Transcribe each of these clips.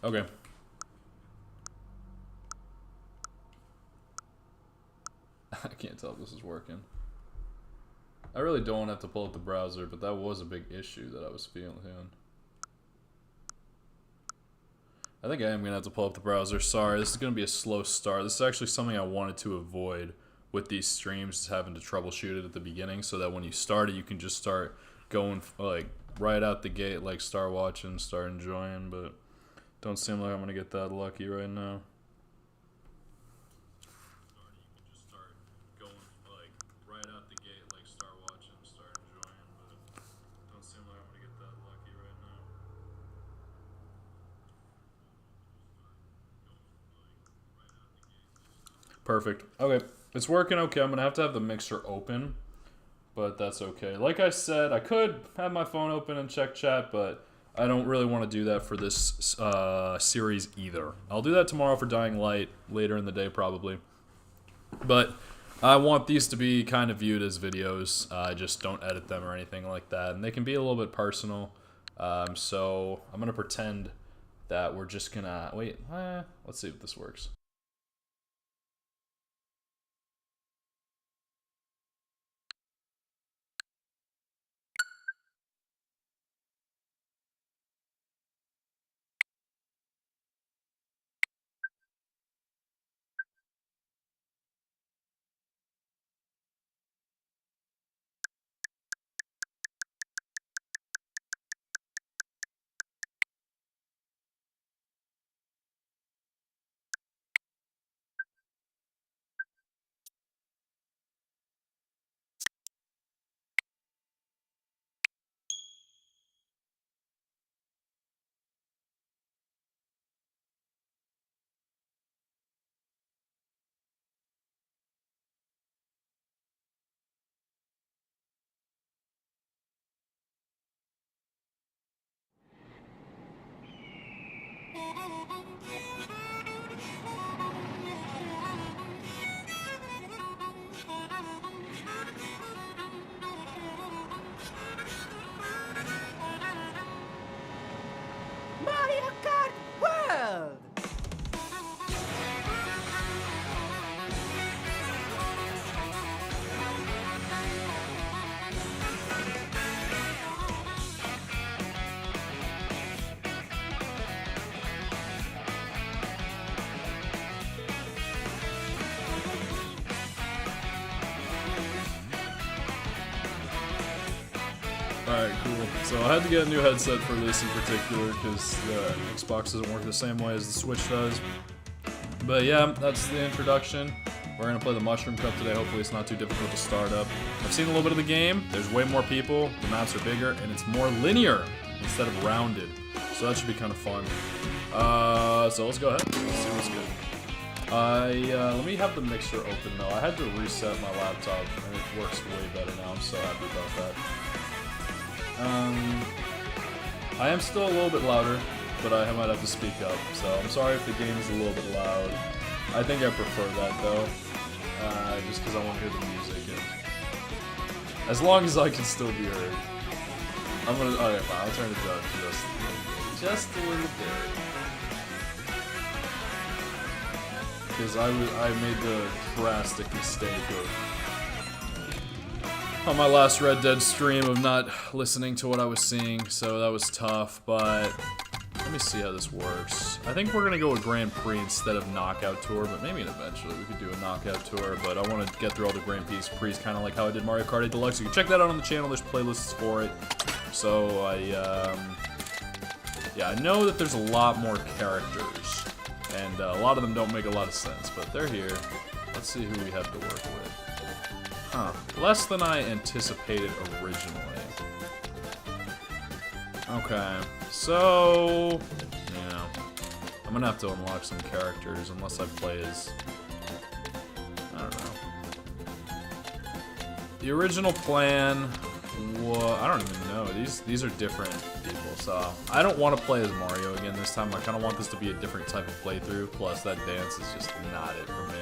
Okay. I can't tell if this is working. I really don't have to pull up the browser, but that was a big issue that I was feeling. I think I am going to have to pull up the browser. Sorry, this is going to be a slow start. This is actually something I wanted to avoid with these streams, is having to troubleshoot it at the beginning, so that when you start it, you can just start going, like, right out the gate, like, start watching, start enjoying, but don't seem like I'm going to get that lucky right now. Perfect. Okay, it's working okay. I'm gonna have to have the mixer open, but that's okay. Like I said, I could have my phone open and check chat, but I don't really want to do that for this series either. I'll do that tomorrow for Dying Light, later in the day probably. But I want these to be kind of viewed as videos. I just don't edit them or anything like that, and they can be a little bit personal. So I'm gonna pretend that we're just gonna wait. Let's see if this works. Mario Kart World! Alright, cool. So I had to get a new headset for this in particular because the Xbox doesn't work the same way as the Switch does. But yeah, that's the introduction. We're going to play the Mushroom Cup today. Hopefully it's not too difficult to start up. I've seen a little bit of the game. There's way more people. The maps are bigger. And it's more linear instead of rounded. So that should be kind of fun. So let's go ahead. Let's see what's good. Let me have the mixer open though. I had to reset my laptop and it works way better now. I'm so happy about that. I am still a little bit louder, but I might have to speak up, so I'm sorry if the game is a little bit loud. I think I prefer that though, just because I want to hear the music, and as long as I can still be heard. I'm gonna, okay, fine, I'll turn it down just a little bit. Because I made the drastic mistake of, on my last Red Dead stream, of not listening to what I was seeing, so that was tough, but let me see how this works. I think we're gonna go with Grand Prix instead of Knockout Tour, but maybe eventually we could do a Knockout Tour, but I want to get through all the Grand Prix, kind of like how I did Mario Kart 8 Deluxe. You can check that out on the channel, there's playlists for it. So yeah, I know that there's a lot more characters, and a lot of them don't make a lot of sense, but they're here. Let's see who we have to work with. Huh. Less than I anticipated originally. Okay. So, yeah. I'm gonna have to unlock some characters unless I play as, I don't know. The original plan was, I don't even know. These are different people, so I don't want to play as Mario again this time. I kind of want this to be a different type of playthrough. Plus, that dance is just not it for me.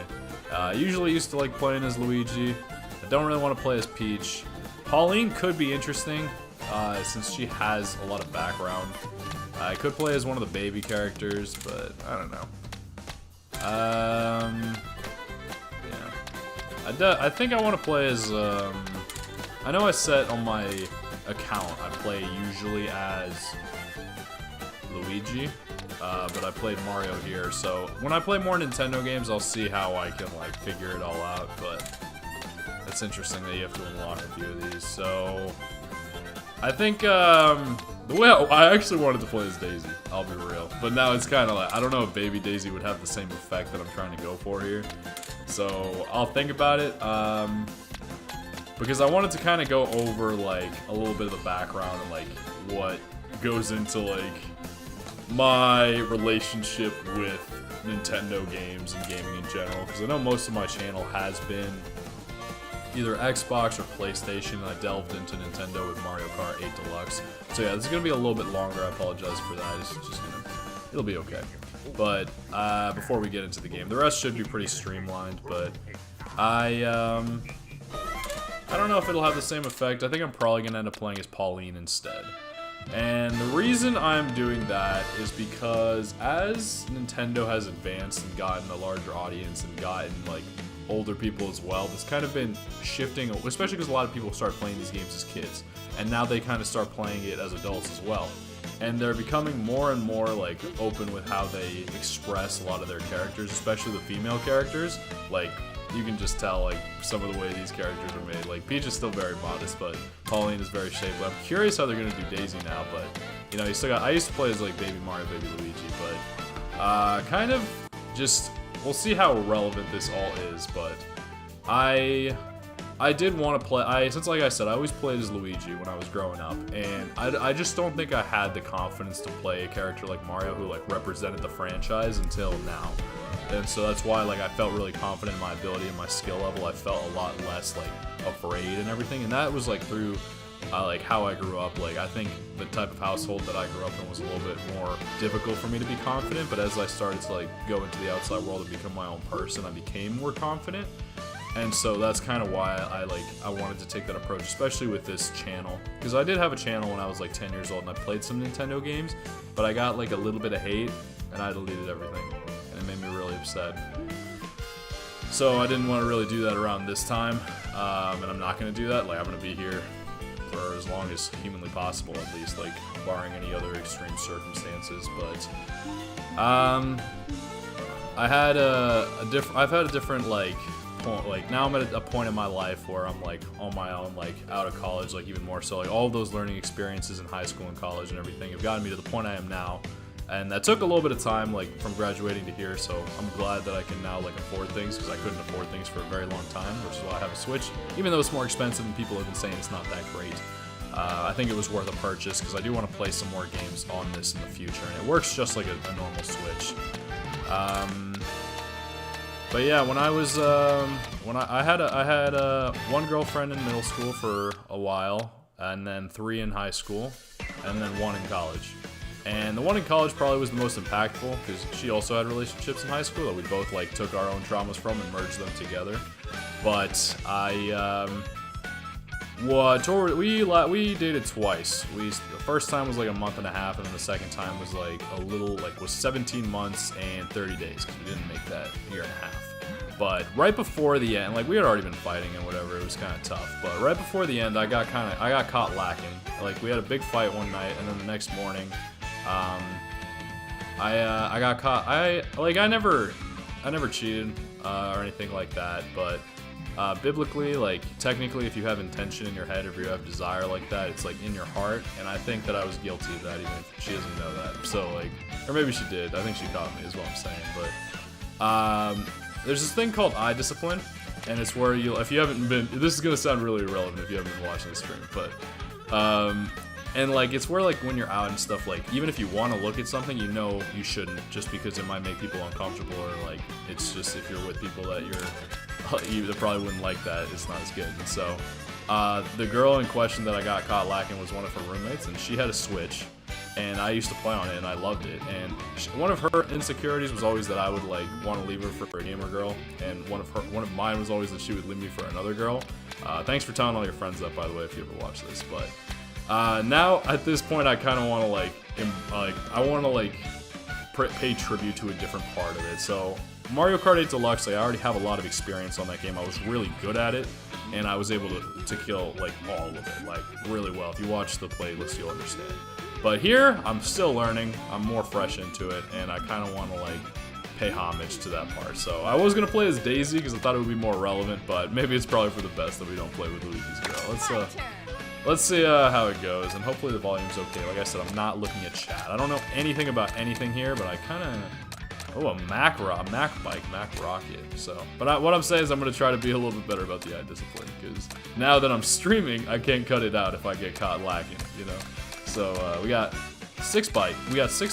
I usually used to like playing as Luigi. I don't really want to play as Peach. Pauline could be interesting. since she has a lot of background. I could play as one of the baby characters, but I don't know. Yeah. I think I want to play as, I know I set on my account, I play usually as Luigi, but I played Mario here, so when I play more Nintendo games, I'll see how I can, like, figure it all out, but it's interesting that you have to unlock a few of these, so I think, well, I actually wanted to play as Daisy, I'll be real, but now it's kind of like, I don't know if Baby Daisy would have the same effect that I'm trying to go for here, so I'll think about it, because I wanted to kind of go over, like, a little bit of the background and, like, what goes into, like, my relationship with Nintendo games and gaming in general, because I know most of my channel has been either Xbox or PlayStation, and I delved into Nintendo with Mario Kart 8 Deluxe. So yeah, this is going to be a little bit longer, I apologize for that, it's just gonna, it'll be okay. But, before we get into the game, the rest should be pretty streamlined, but I don't know if it'll have the same effect. I think I'm probably going to end up playing as Pauline instead. And the reason I'm doing that is because as Nintendo has advanced and gotten a larger audience and gotten, like, older people as well, it's kind of been shifting, especially because a lot of people start playing these games as kids. And now they kind of start playing it as adults as well. And they're becoming more and more, like, open with how they express a lot of their characters, especially the female characters. Like, you can just tell, like, some of the way these characters are made. Like, Peach is still very modest, but Pauline is very shapely. I'm curious how they're gonna do Daisy now, but, you know, you still got, I used to play as, like, Baby Mario, Baby Luigi, but, kind of just, we'll see how relevant this all is, but I did want to play, since, like I said, I always played as Luigi when I was growing up, and I just don't think I had the confidence to play a character like Mario who, like, represented the franchise until now. And so that's why, like, I felt really confident in my ability and my skill level. I felt a lot less, like, afraid and everything. And that was, like, through, like, how I grew up. Like, I think the type of household that I grew up in was a little bit more difficult for me to be confident. But as I started to, like, go into the outside world and become my own person, I became more confident. And so that's kind of why I wanted to take that approach, especially with this channel. Because I did have a channel when I was, like, 10 years old, and I played some Nintendo games. But I got, like, a little bit of hate, and I deleted everything. It made me really upset. So I didn't want to really do that around this time, and I'm not going to do that. Like, I'm going to be here for as long as humanly possible, at least, like, barring any other extreme circumstances. But I've had a different, like, point. Like, now I'm at a point in my life where I'm, like, on my own, like, out of college, like, even more so. Like, all of those learning experiences in high school and college and everything have gotten me to the point I am now. And that took a little bit of time, like, from graduating to here, so I'm glad that I can now, like, afford things, because I couldn't afford things for a very long time, which is why I have a Switch. Even though it's more expensive and people have been saying it's not that great, I think it was worth a purchase, because I do want to play some more games on this in the future, and it works just like a normal Switch. But yeah, when I was, I had one girlfriend in middle school for a while, and then 3 in high school, and then 1 in college. And the one in college probably was the most impactful, because she also had relationships in high school that we both, like, took our own traumas from and merged them together. But we dated twice. The first time was like a month and a half, and then the second time was like was 17 months and 30 days, because we didn't make that year and a half. But right before the end, like, we had already been fighting and whatever, it was kind of tough. But right before the end, I got caught lacking. Like, we had a big fight one night, and then the next morning, I got caught. I never cheated or anything like that, but biblically, like, technically, if you have intention in your head, if you have desire like that, it's, like, in your heart, and I think that I was guilty of that, even if she doesn't know that. So, like, or maybe she did. I think she caught me, is what I'm saying. But there's this thing called eye discipline, and it's where if you haven't been, this is gonna sound really irrelevant if you haven't been watching the stream, but and, like, it's where, like, when you're out and stuff, like, even if you want to look at something, you know you shouldn't, just because it might make people uncomfortable, or, like, it's just, if you're with people that you probably wouldn't like that, it's not as good. And so the girl in question that I got caught lacking was one of her roommates, and she had a Switch, and I used to play on it, and I loved it. And one of her insecurities was always that I would, like, want to leave her for a gamer girl, and one of mine was always that she would leave me for another girl. Thanks for telling all your friends that, by the way, if you ever watch this. But Now at this point, I kind of want to like pay tribute to a different part of it. So Mario Kart 8 Deluxe, I already have a lot of experience on that game. I was really good at it, and I was able to kill like all of it, like really well. If you watch the playlist, you'll understand. But here, I'm still learning. I'm more fresh into it, and I kind of want to like pay homage to that part. So I was gonna play as Daisy because I thought it would be more relevant, but maybe it's probably for the best that we don't play with Luigi's girl. Let's see how it goes, and hopefully the volume's okay. Like I said, I'm not looking at chat. I don't know anything about anything here, but I kind of... Oh, a Mac Rocket. So, but what I'm saying is I'm going to try to be a little bit better about the eye discipline, because now that I'm streaming, I can't cut it out if I get caught lacking, you know? So, we got 6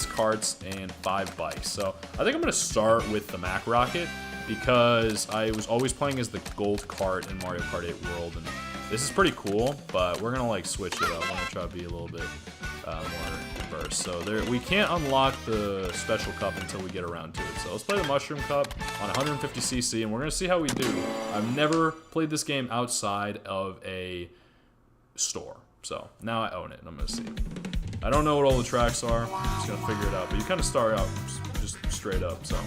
carts and 5 bikes. So, I think I'm going to start with the Mac Rocket, because I was always playing as the gold cart in Mario Kart 8 World, and this is pretty cool, but we're gonna like switch it up. I'm gonna try to be a little bit more diverse. So we can't unlock the special cup until we get around to it. So let's play the Mushroom Cup on 150cc, and we're gonna see how we do. I've never played this game outside of a store, so now I own it, and I'm gonna see. I don't know what all the tracks are. I'm just gonna figure it out. But you kind of start out just straight up, so.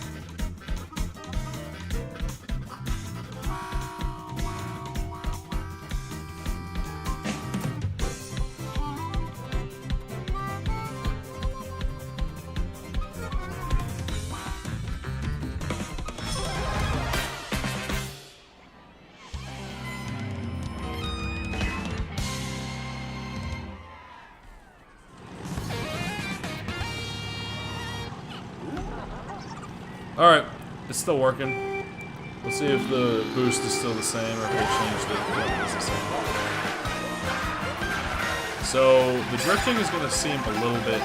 Alright, it's still working. Let's see if the boost is still the same or if they changed it. Yeah, it's the same. So, the drifting is going to seem a little bit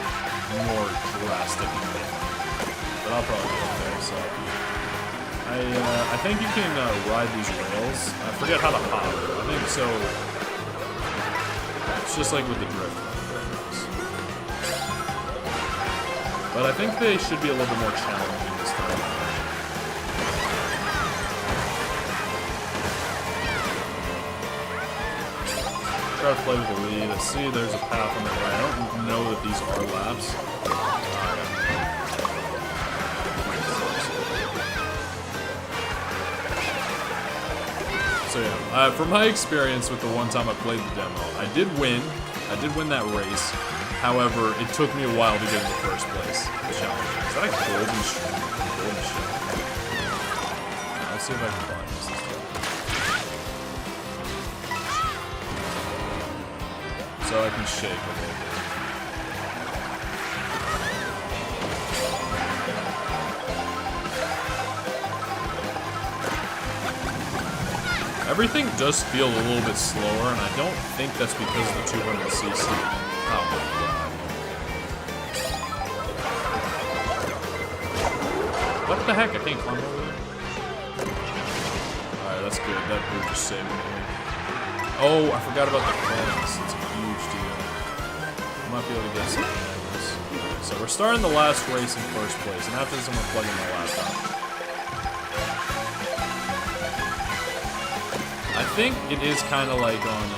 more drastic in the game, but I'll probably be okay, so. I think you can ride these rails. I forget how to hop. I think so. It's just like with the drift. But I think they should be a little bit more challenging this time. Try to play with the lead. I see there's a path on the right. I don't know that these are laps. So yeah, from my experience with the one time I played the demo, I did win. I did win that race. However, it took me a while to get in the first place. Challenge. Is that a golden string? Golden shell. Let's see if I can find this time. So I can shake a little bit. Everything does feel a little bit slower, and I don't think that's because of the 200cc. Oh my god. What the heck? I can't climb over there. Alright, that's good. That boot just saved me. Oh, I forgot about the coins. It's a huge deal. I might be able to get something like this. Alright, so we're starting the last race in first place, and after this I'm gonna plug in my laptop. I think it is kind of like on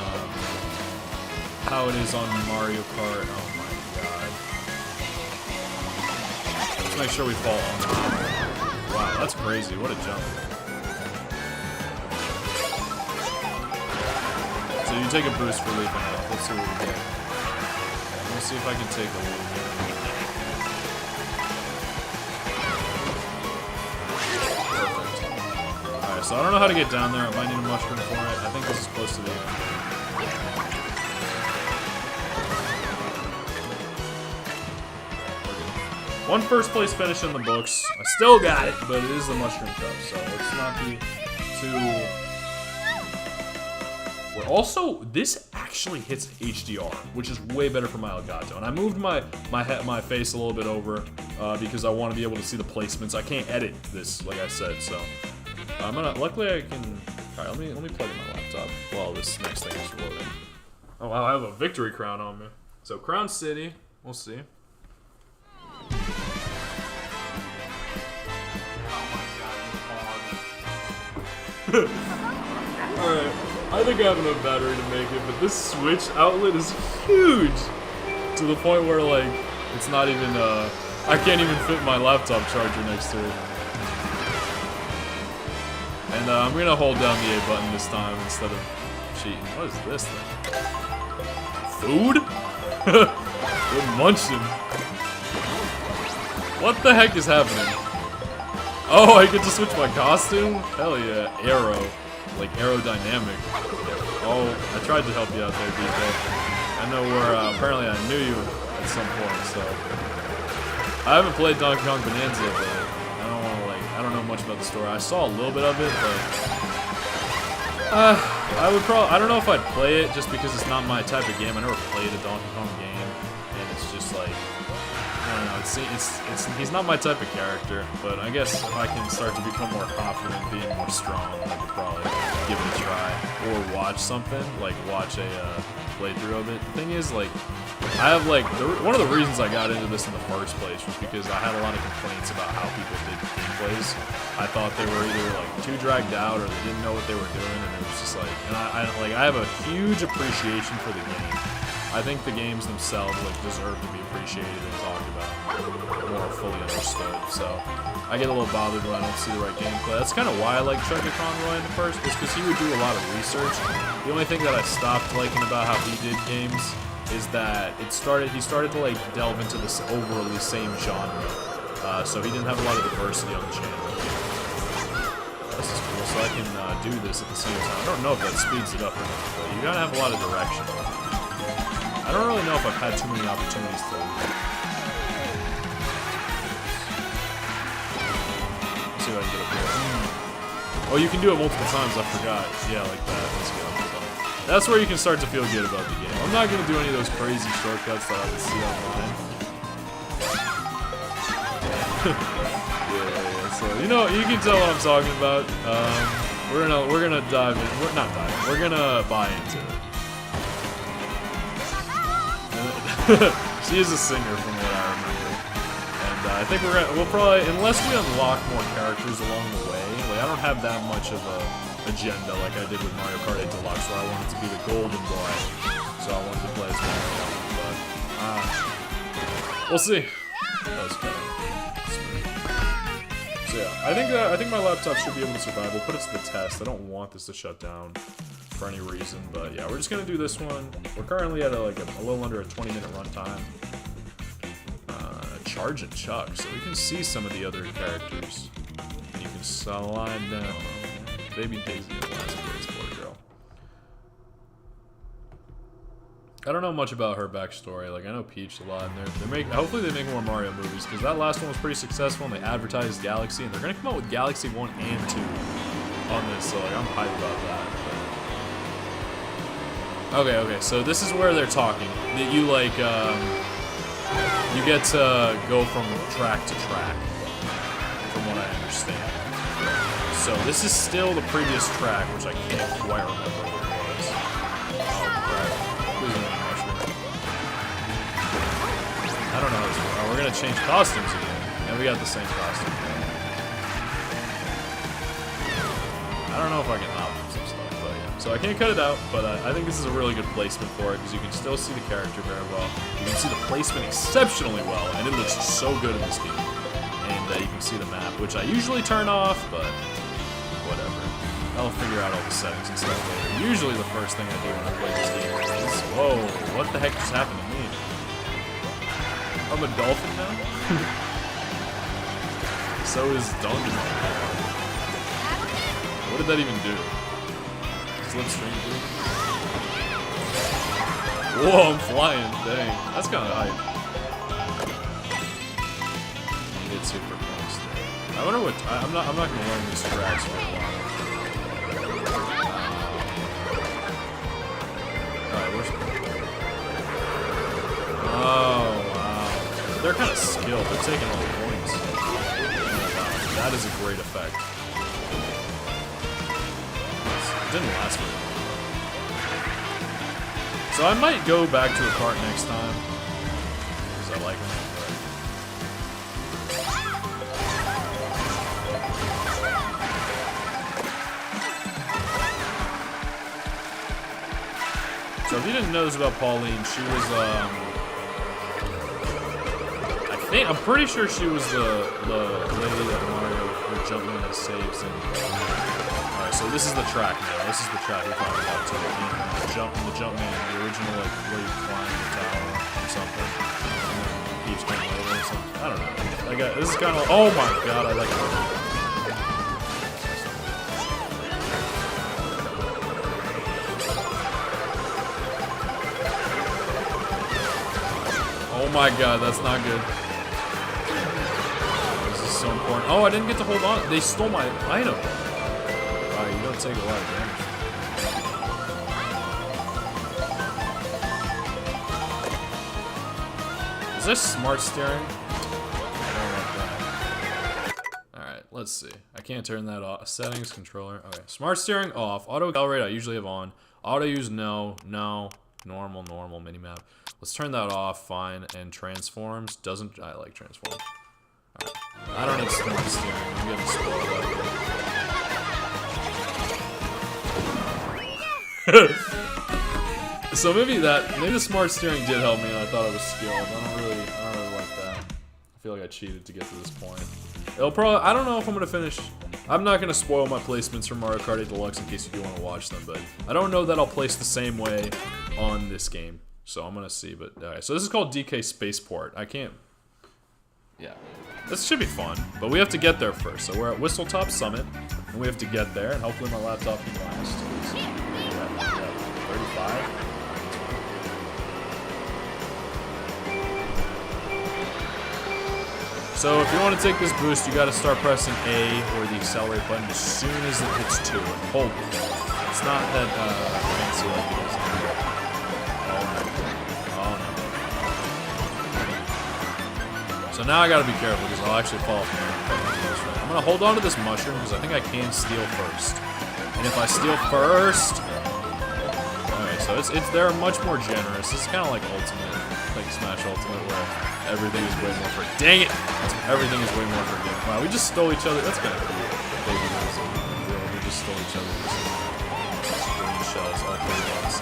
how it is on Mario Kart. Oh my god. Let's make sure we fall on that. Wow, that's crazy. What a jump. So you take a boost for leaping off. Let's see what we get. Let me see if I can take a leap here. So I don't know how to get down there. I might need a mushroom for it. I think this is close to the end. One first place finish in the books. I still got it, but it is the mushroom cup, so let's not be too... Well, also, this actually hits HDR, which is way better for my Elgato. And I moved my face a little bit over because I want to be able to see the placements. I can't edit this, like I said, so... I'm gonna. Luckily, I can. All right, let me plug in my laptop while this next thing is loading. Oh wow, I have a victory crown on me. So Crown City, we'll see. Oh my god, you hog. All right. I think I have enough battery to make it, but this Switch outlet is huge! To the point where, like, it's not even, I can't even fit my laptop charger next to it. And, I'm gonna hold down the A button this time instead of cheating. What is this thing? Food? We're munching. What the heck is happening? Oh, I get to switch my costume? Hell yeah. Aero. Like, aerodynamic. Oh, I tried to help you out there, DJ. I know where, apparently I knew you at some point, so. I haven't played Donkey Kong Bonanza, but I don't want to, like, I don't know much about the story. I saw a little bit of it, but. I would probably, I don't know if I'd play it just because it's not my type of game. I never played a Donkey Kong game, and it's just like, I don't know, he's not my type of character, but I guess if I can start to become more confident, being more strong, I could probably give it a try. Or watch something, like watch a playthrough of it. The thing is, like, I have, like, one of the reasons I got into this in the first place was because I had a lot of complaints about how people did gameplays. I thought they were either, like, too dragged out or they didn't know what they were doing, and it was just like, and I have a huge appreciation for the game. I think the games themselves, like, deserve to be appreciated and talked about more fully understood, so I get a little bothered when I don't see the right gameplay. That's kind of why I like Chucky Conroy in the first, is because he would do a lot of research. The only thing that I stopped liking about how he did games is that he started to, like, delve into this overly same genre, so he didn't have a lot of diversity on the channel. This is cool, so I can do this at the same time. I don't know if that speeds it up or not, but you gotta have a lot of direction. I don't really know if I've had too many opportunities to. Let's see if I can get up here. Oh, you can do it multiple times, I forgot. Yeah, like that. Let's go. That's where you can start to feel good about the game. I'm not going to do any of those crazy shortcuts that I would see online. Yeah, so, you know, you can tell what I'm talking about. We're gonna dive in. We're not diving. We're gonna buy into it. She is a singer from what I remember. And I think we'll probably, unless we unlock more characters along the way, like, I don't have that much of a agenda like I did with Mario Kart 8 Deluxe, where I wanted to be the golden boy, so I wanted to play as Mario, but, we'll see. That was kind of smooth. So yeah, I think my laptop should be able to survive. We'll put it to the test. I don't want this to shut down for any reason, but yeah, we're just gonna do this one. We're currently at a little under a 20-minute runtime. Charge and Chuck, so we can see some of the other characters. And you can slide down. Baby Daisy, the last place, boy girl. I don't know much about her backstory. Like, I know Peach a lot, and hopefully they make more Mario movies, because that last one was pretty successful, and they advertised Galaxy, and they're gonna come out with Galaxy 1 and 2 on this, so like, I'm hyped about that. But... Okay, so this is where they're talking. That you, like, you get to go from track to track, from what I understand. So this is still the previous track, which I can't quite remember what it was. Oh, crap. Losing my mushroom. I don't know how this works. Oh, we're gonna change costumes again. And we got the same costume. I don't know if I can opt for some stuff, but yeah. So I can't cut it out, but I think this is a really good placement for it, because you can still see the character very well. You can see the placement exceptionally well, and it looks so good in this game. And you can see the map, which I usually turn off, but whatever. I'll figure out all the settings and stuff later. Usually the first thing I do when I play this game is, whoa, what the heck just happened to me? I'm a dolphin now? So is Donkey Kong. What did that even do? Slipstream through? Whoa, I'm flying, dang. That's kind of hype. It's super close there. I wonder what, I'm not gonna learn these tracks for a while. Alright, where's... Oh, wow. They're kind of skilled. They're taking all the points. That is a great effect. It didn't last very long. So I might go back to a cart next time. Because I like them. you didn't know this about Pauline, she was, I'm pretty sure she was the lady that Mario or Jumpman has saved. Alright, so this is the track now. This is the track we're talking about too. The Jumpman, the original, like, where you climb the tower or something. And then keeps going over or something. I don't know. Like, this is kind of, oh my god, I like it. Oh my god, that's not good. This is so important. Oh, I didn't get to hold on. They stole my item. Alright, you don't take a lot of damage. Is this smart steering? I don't like that. Alright, let's see. I can't turn that off. Settings, controller. Okay, smart steering off. Auto accelerate I usually have on. Auto use no. Normal, minimap. Let's turn that off, fine. And transforms, doesn't, I like transforms. Alright. I don't need smart steering, I'm getting spoiled. So maybe the smart steering did help me and I thought it was skilled. I don't really like that. I feel like I cheated to get to this point. It'll probably, I don't know if I'm gonna finish. I'm not gonna spoil my placements for Mario Kart 8 Deluxe in case you do want to watch them, but I don't know that I'll place the same way on this game. So I'm gonna see, but alright. So this is called DK Spaceport. I can't. Yeah, this should be fun, but we have to get there first. So we're at Whistletop Summit, and we have to get there, and hopefully my laptop can last. 35. So if you want to take this boost, you got to start pressing A or the accelerate button as soon as it hits 2 and hold it. It's not that fancy like it is. Oh no. So now I gotta be careful because I'll actually fall off. I'm gonna hold on to this mushroom because I think I can steal first. And if I steal first, okay, so they're much more generous. It's kind of like Ultimate, like Smash Ultimate, where everything is way more dang it! Everything is way more forgiving. Wow, we just stole each other. That's kind of cool. We just stole each other's green shells, all 3 bucks.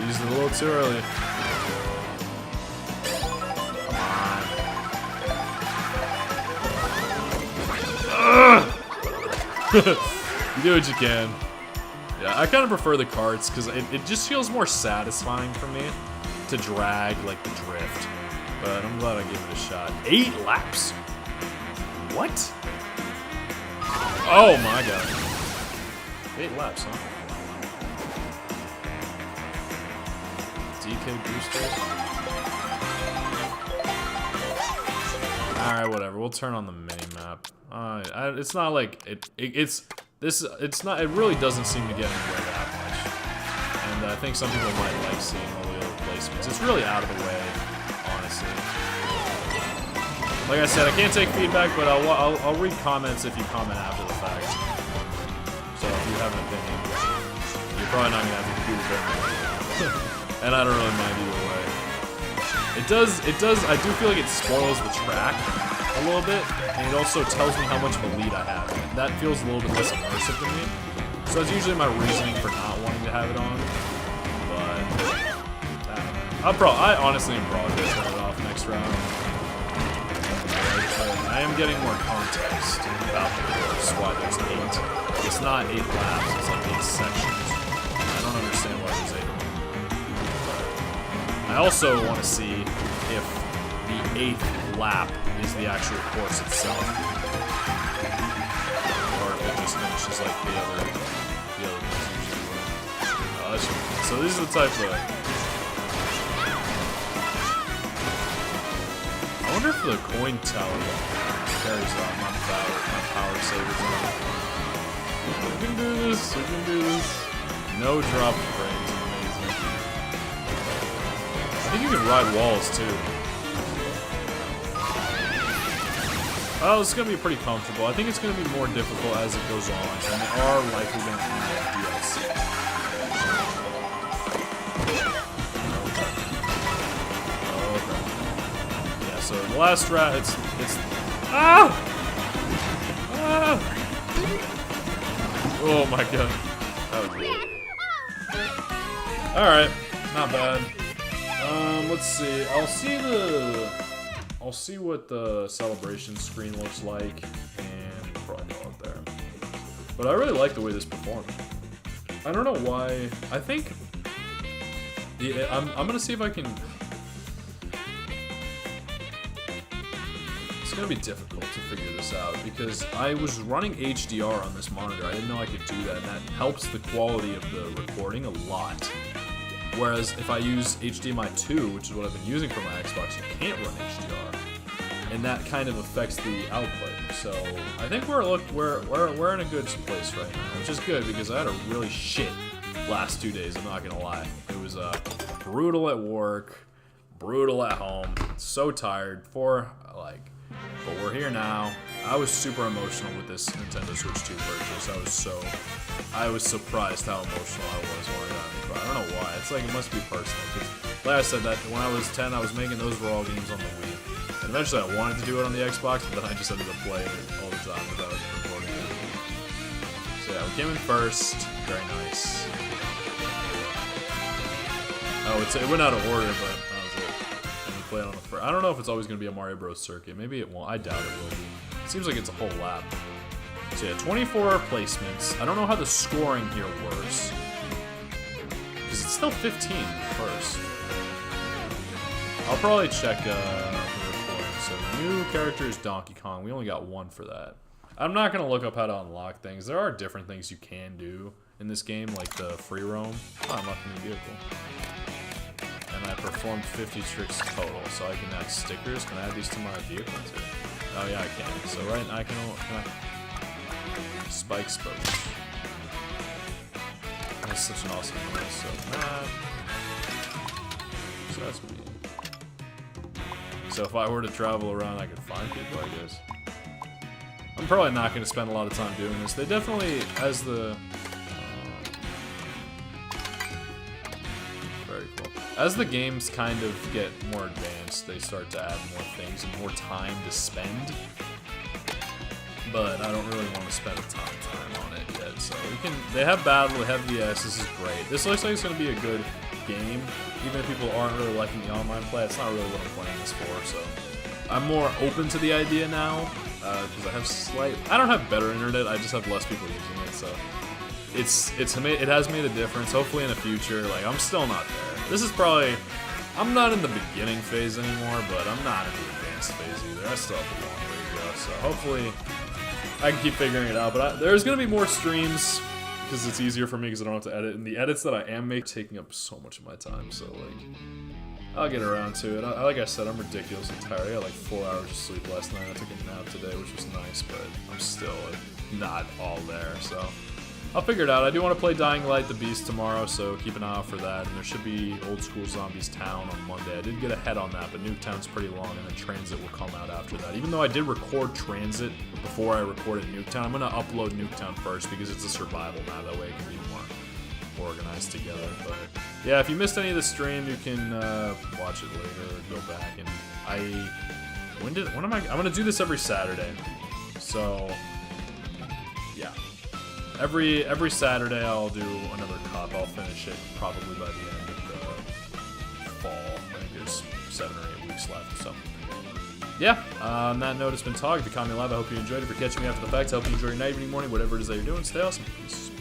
Used it a little too early. Come on. You do what you can. Yeah, I kind of prefer the carts because it just feels more satisfying for me to drag like the drift. But I'm glad I gave it a shot. 8 laps? What? Oh my god. 8 laps, huh? DK boosters. Alright, whatever. We'll turn on the mini-map. It's not like it really doesn't seem to get anywhere that much. And I think some people might like seeing all the other placements. It's really out of the way, honestly. Like I said, I can't take feedback, but I'll read comments if you comment after the fact. So if you have an opinion, you're probably not gonna have to do very much. And I don't really mind either way. It does, I do feel like it spoils the track a little bit, and it also tells me how much of a lead I have. And that feels a little bit less immersive to me. So that's usually my reasoning for not wanting to have it on. But, I don't know. I honestly am probably going to turn it off next round. I am getting more context about the course, why there's 8. It's not 8 laps, it's like 8 sections. I don't understand why there's 8. I also want to see if the 8th lap is the actual course itself, or if it just finishes like the other ones usually do. So this is the type of. I wonder if the coin tower carries on my power savers on. We can do this. We can do this. No drop frames. I think you can ride walls too. Oh, this is going to be pretty comfortable. I think it's going to be more difficult as it goes on, and they are likely going to add DLC. Okay. Yeah, so So the last round, it's ah! Ah! Oh my god. That was weird. Alright, not bad. Let's see. I'll see what the celebration screen looks like, and probably go out there. But I really like the way this performed. I don't know why. I think I'm gonna see if I can. It's gonna be difficult to figure this out because I was running HDR on this monitor. I didn't know I could do that, and that helps the quality of the recording a lot. Whereas if I use HDMI 2, which is what I've been using for my Xbox, you can't run HDR, and that kind of affects the output. So I think we're in a good place right now, which is good because I had a really shit last 2 days. I'm not gonna lie, it was brutal at work, brutal at home. So tired but we're here now. I was super emotional with this Nintendo Switch 2 purchase. I was surprised how emotional I was when I got it. But I don't know why. It's like it must be personal. Because, like I said, that when I was 10, I was making those were all games on the Wii. And eventually I wanted to do it on the Xbox, but then I just ended up playing it all the time without recording it. So yeah, we came in first. Very nice. Oh, it went out of order, but that was it. And we played on the first. I don't know if it's always going to be a Mario Bros. Circuit. Maybe it won't. I doubt it will be. It seems like it's a whole lap. So yeah, 24 placements. I don't know how the scoring here works. Because it's still 15 first. I'll probably check the recording. So new character is Donkey Kong. We only got one for that. I'm not going to look up how to unlock things. There are different things you can do in this game, like the free roam. Oh, unlock a new vehicle. And I performed 50 tricks total, so I can add stickers. Can I add these to my vehicle too? Oh yeah, I can. So right now I can spike spokes. That's such an awesome noise. So that's me. So if I were to travel around, I could find people, I guess. I'm probably not going to spend a lot of time doing this. They definitely, as the very cool. As the games kind of get more advanced, they start to add more things and more time to spend. But I don't really want to spend a ton of time on it yet. So they have battle, they have VS, this is great. This looks like it's going to be a good game. Even if people aren't really liking the online play, it's not really what I'm playing this for. So I'm more open to the idea now. Because I don't have better internet, I just have less people using it. So it has made a difference. Hopefully in the future, like I'm still not there. This is probably, I'm not in the beginning phase anymore, but I'm not in the advanced phase either. I still have a long way to go. So hopefully I can keep figuring it out, but there's going to be more streams because it's easier for me because I don't have to edit, and the edits that I am making taking up so much of my time, so like, I'll get around to it. Like I said, I'm ridiculously tired. I got like 4 hours of sleep last night. I took a nap today, which was nice, but I'm still not all there, so I'll figure it out. I do want to play Dying Light the Beast tomorrow, so keep an eye out for that. And there should be Old School Zombies Town on Monday. I did get ahead on that, but Nuketown's pretty long, and then Transit will come out after that. Even though I did record Transit before I recorded Nuketown, I'm going to upload Nuketown first because it's a survival map. That way it can be more organized together. But yeah, if you missed any of the stream, you can watch it later or go back. And I'm going to do this every Saturday. So yeah. Every Saturday I'll do another cup. I'll finish it probably by the end of the fall. I think there's 7 or 8 weeks left. So yeah, on that note, it's been Tog. If you caught me live, I hope you enjoyed it. For catching me after the fact, I hope you enjoy your night, evening, morning, whatever it is that you're doing. Stay awesome. Peace.